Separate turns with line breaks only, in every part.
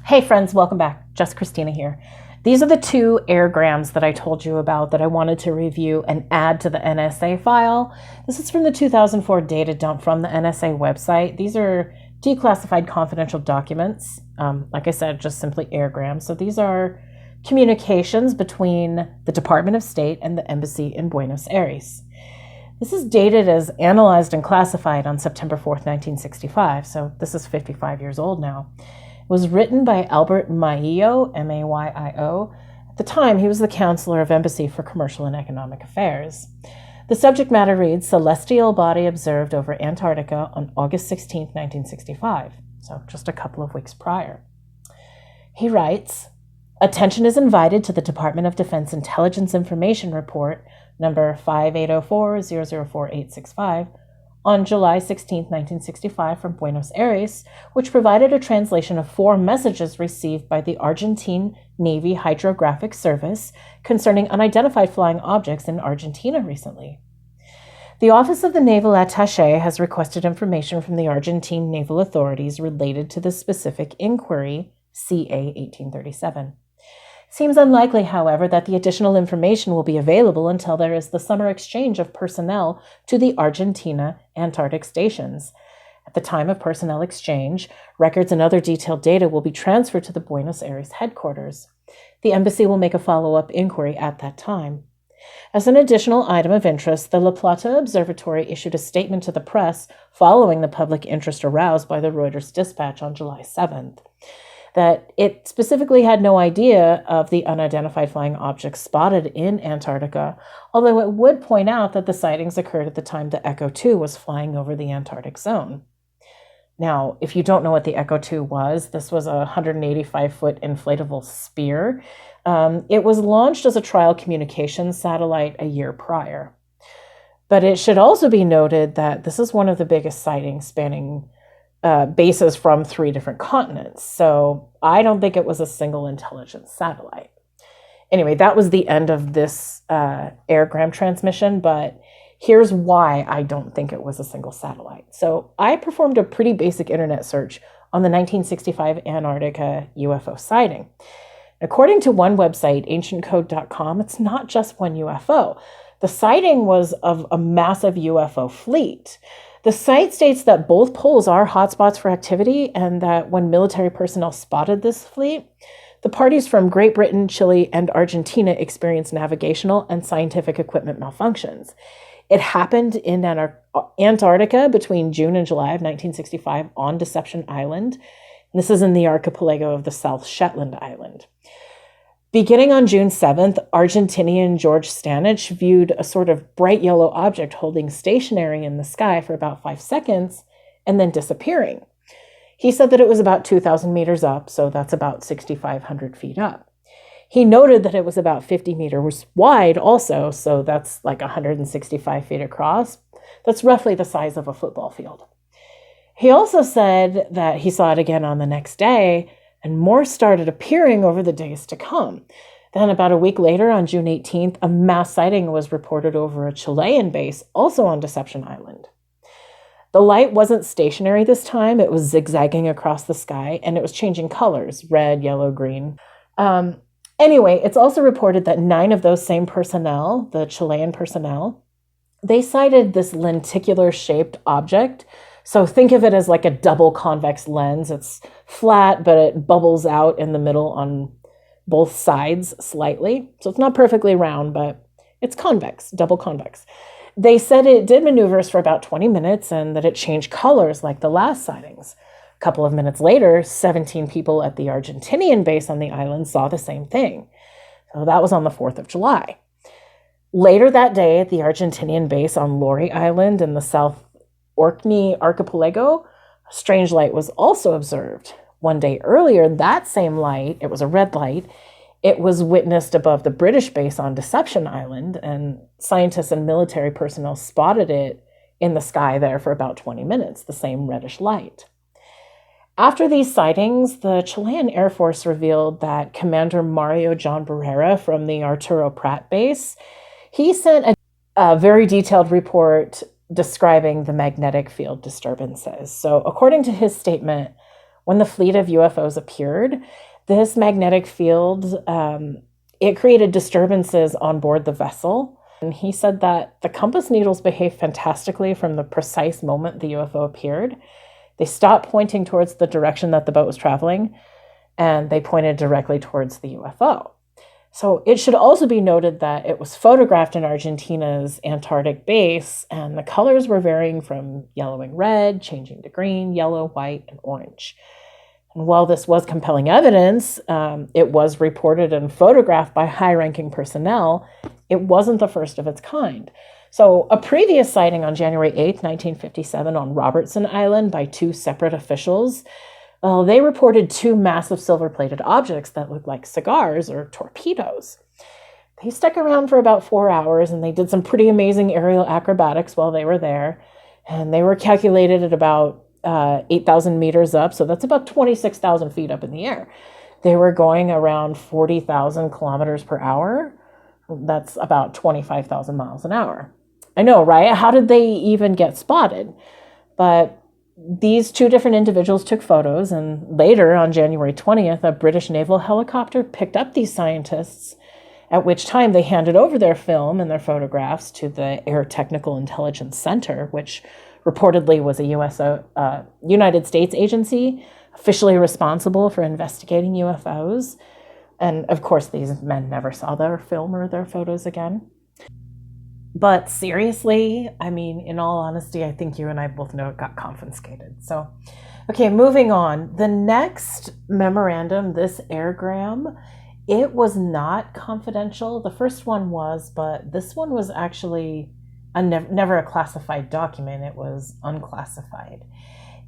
Hey friends, welcome back. Just Christina here. These are the two airgrams that I told you about that I wanted to review and add to the NSA file. This is from the 2004 data dump from the NSA website. These are declassified confidential documents. Like I said, just simply airgrams. So these are communications between the Department of State and the embassy in Buenos Aires. This is dated as analyzed and classified on September 4th, 1965. So this is 55 years old now. Was written by Albert Maio, M-A-Y-I-O. At the time, he was the counselor of Embassy for Commercial and Economic Affairs. The subject matter reads, Celestial Body Observed over Antarctica on August 16, 1965, so just a couple of weeks prior. He writes, Attention is invited to the Department of Defense Intelligence Information Report, number 5804-004865, on July 16, 1965, from Buenos Aires, which provided a translation of 4 messages received by the Argentine Navy Hydrographic Service concerning unidentified flying objects in Argentina recently. The Office of the Naval Attaché has requested information from the Argentine naval authorities related to the specific inquiry, CA 1837. Seems unlikely, however, that the additional information will be available until there is the summer exchange of personnel to the Argentina Antarctic stations. At the time of personnel exchange, records and other detailed data will be transferred to the Buenos Aires headquarters. The embassy will make a follow-up inquiry at that time. As an additional item of interest, the La Plata Observatory issued a statement to the press following the public interest aroused by the Reuters dispatch on July 7th. That it specifically had no idea of the unidentified flying objects spotted in Antarctica, although it would point out that the sightings occurred at the time the Echo 2 was flying over the Antarctic zone. Now, if you don't know what the Echo 2 was, this was a 185-foot inflatable spear. It was launched as a trial communications satellite a year prior. But it should also be noted that this is one of the biggest sightings spanning bases from 3 different continents. So I don't think it was a single intelligence satellite. Anyway, that was the end of this airgram transmission, but here's why I don't think it was a single satellite. So I performed a pretty basic internet search on the 1965 Antarctica UFO sighting. According to one website, ancientcode.com, it's not just one UFO. The sighting was of a massive UFO fleet. The site states that both poles are hotspots for activity and that when military personnel spotted this fleet, the parties from Great Britain, Chile, and Argentina experienced navigational and scientific equipment malfunctions. It happened in Antarctica between June and July of 1965 on Deception Island. This is in the archipelago of the South Shetland Island. Beginning on June 7th, Argentinian George Stanich viewed a sort of bright yellow object holding stationary in the sky for about 5 seconds and then disappearing. He said that it was about 2,000 meters up, so that's about 6,500 feet up. He noted that it was about 50 meters wide also, so that's like 165 feet across. That's roughly the size of a football field. He also said that he saw it again on the next day, and more started appearing over the days to come. Then about a week later, on June 18th, a mass sighting was reported over a Chilean base, also on Deception Island. The light wasn't stationary this time. It was zigzagging across the sky, and it was changing colors, red, yellow, green. Anyway, it's also reported that 9 of those same personnel, the Chilean personnel, they sighted this lenticular-shaped object. So think of it as like a double convex lens. It's flat, but it bubbles out in the middle on both sides slightly. So it's not perfectly round, but it's convex, double convex. They said it did maneuvers for about 20 minutes and that it changed colors like the last sightings. A couple of minutes later, 17 people at the Argentinian base on the island saw the same thing. So that was on the 4th of July. Later that day at the Argentinian base on Lori Island in the South Orkney archipelago, a strange light was also observed. One day earlier, that same light, it was a red light, it was witnessed above the British base on Deception Island, and scientists and military personnel spotted it in the sky there for about 20 minutes, the same reddish light. After these sightings, the Chilean Air Force revealed that Commander Mario John Barrera from the Arturo Prat base, he sent a very detailed report describing the magnetic field disturbances. So according to his statement, when the fleet of UFOs appeared, this magnetic field, it created disturbances on board the vessel. And he said that the compass needles behaved fantastically from the precise moment the UFO appeared. They stopped pointing towards the direction that the boat was traveling, and they pointed directly towards the UFO. So it should also be noted that it was photographed in Argentina's Antarctic base, and the colors were varying from yellowing red, changing to green, yellow, white, and orange. And while this was compelling evidence, it was reported and photographed by high-ranking personnel. It wasn't the first of its kind. So a previous sighting on January 8th, 1957 on Robertson Island by two separate officials, they reported two massive silver-plated objects that looked like cigars or torpedoes. They stuck around for about 4 hours, and they did some pretty amazing aerial acrobatics while they were there. And they were calculated at about 8,000 meters up, so that's about 26,000 feet up in the air. They were going around 40,000 kilometers per hour. That's about 25,000 miles an hour. I know, right? How did they even get spotted? But these two different individuals took photos, and later on January 20th, a British naval helicopter picked up these scientists, at which time they handed over their film and their photographs to the Air Technical Intelligence Center, which reportedly was a United States agency officially responsible for investigating UFOs. And of course, these men never saw their film or their photos again. But seriously, I mean, in all honesty, I think you and I both know it got confiscated. So, okay, moving on. The next memorandum, this airgram, it was not confidential. The first one was, but this one was actually never a classified document. It was unclassified.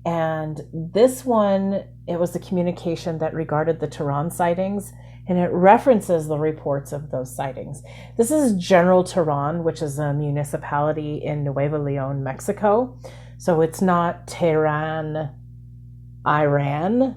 And this one, it was the communication that regarded the Terán sightings, and it references the reports of those sightings. This is General Terán, which is a municipality in Nuevo León, Mexico. So it's not Terán, Iran.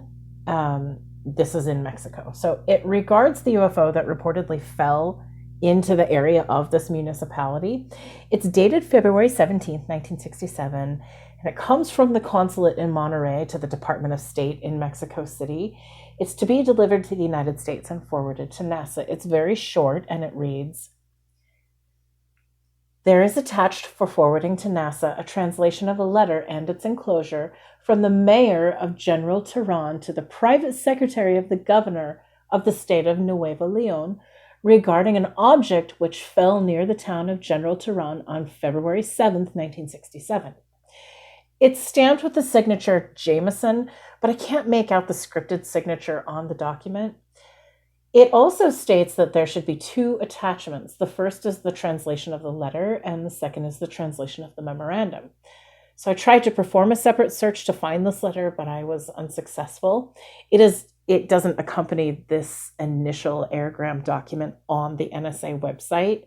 This is in Mexico. So it regards the UFO that reportedly fell into the area of this municipality. It's dated February 17th, 1967, and it comes from the consulate in Monterrey to the Department of State in Mexico City. It's to be delivered to the United States and forwarded to NASA. It's very short, and it reads, "There is attached for forwarding to NASA a translation of a letter and its enclosure from the mayor of General Terán to the private secretary of the governor of the state of Nuevo León regarding an object which fell near the town of General Terán on February 7th, 1967. It's stamped with the signature Jameson, but I can't make out the scripted signature on the document. It also states that there should be two attachments. The first is the translation of the letter, and the second is the translation of the memorandum. So I tried to perform a separate search to find this letter, but I was unsuccessful. It doesn't accompany this initial airgram document on the NSA website.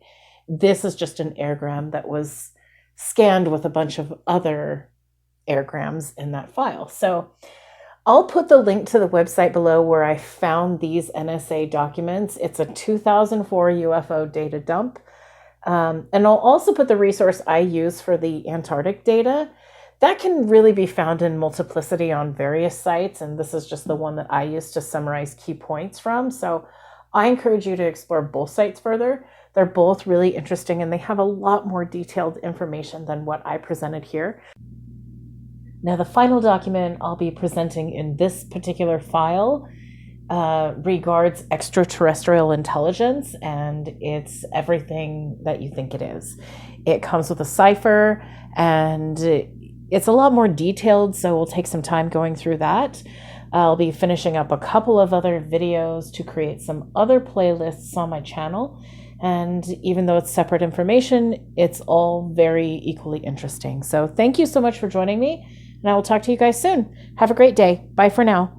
This is just an airgram that was scanned with a bunch of other airgrams in that file. So I'll put the link to the website below where I found these NSA documents. It's a 2004 UFO data dump. And I'll also put the resource I use for the Antarctic data. That can really be found in multiplicity on various sites, and this is just the one that I use to summarize key points from. So I encourage you to explore both sites further. They're both really interesting, and they have a lot more detailed information than what I presented here. Now, the final document I'll be presenting in this particular file regards extraterrestrial intelligence, and it's everything that you think it is. It comes with a cipher, and it's a lot more detailed, so we'll take some time going through that. I'll be finishing up a couple of other videos to create some other playlists on my channel, and even though it's separate information, it's all very equally interesting. So thank you so much for joining me, and I will talk to you guys soon. Have a great day. Bye for now.